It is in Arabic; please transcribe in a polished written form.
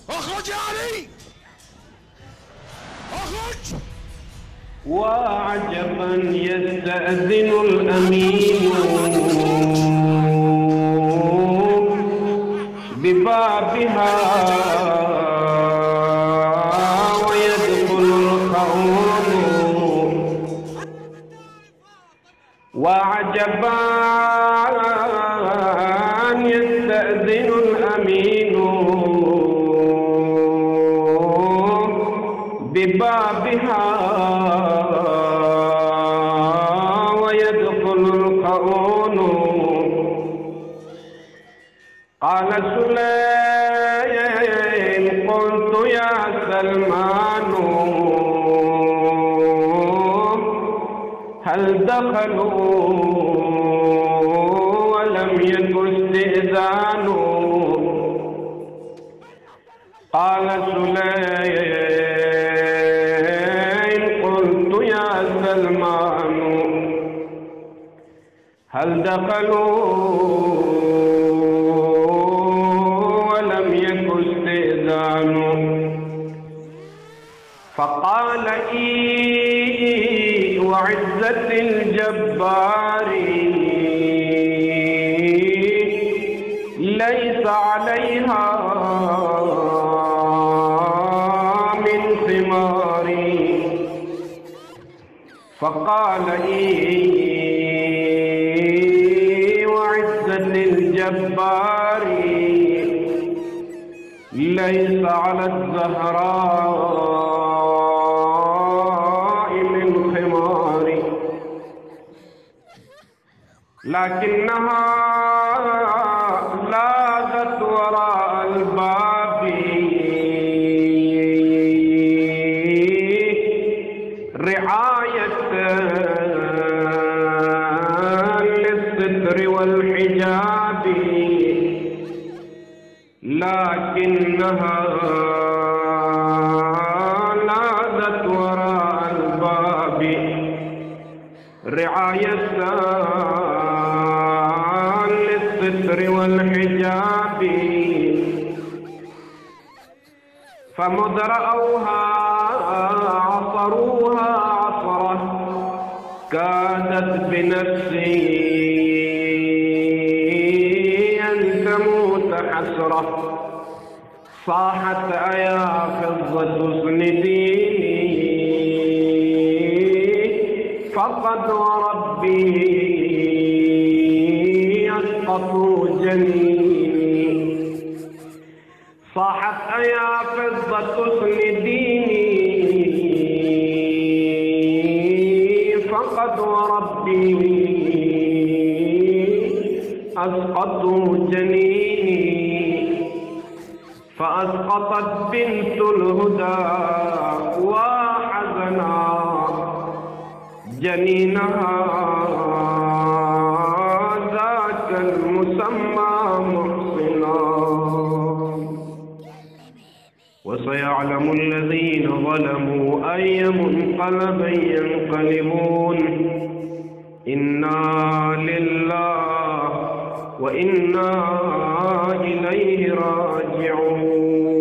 اخرج يا علي، اخرج. وعجبا يستأذن الأمين ببابها ويدخل الخون. وعجبا يستأذن الأمين ببابها ويدخل القرون. قال سليم قلت يا سلمان هل دخلوا ولم يك استئذان؟ قال سليم قلت يا سلمان هل دخلوا ولم يك استئذان؟ فقال وعزة الجبار ليس عليها من ثمار. فقال وعزة الجبار ليس على الزهراء من خمار، لكنها لاذت وراء الباب رعاية للستر والحجاب، لكنها لاذت وراء الباب رعاية للستر والحجاب. فمذ رأوها عصروها عصرة كادت بنفسي أن تموت حسرة. صاحت أيا فضة اسنديني فقد وربي يسقط جنيني. صاحت أيا فضة اسنديني فقد وربي أسقط جنيني. فأسقطت بنت الهدى وحزنا جنينها ذاك المسمى محصنا. وسيعلم الذين ظلموا أي منقلب ينقلبون. إنا لله وإنا إليه راجعون.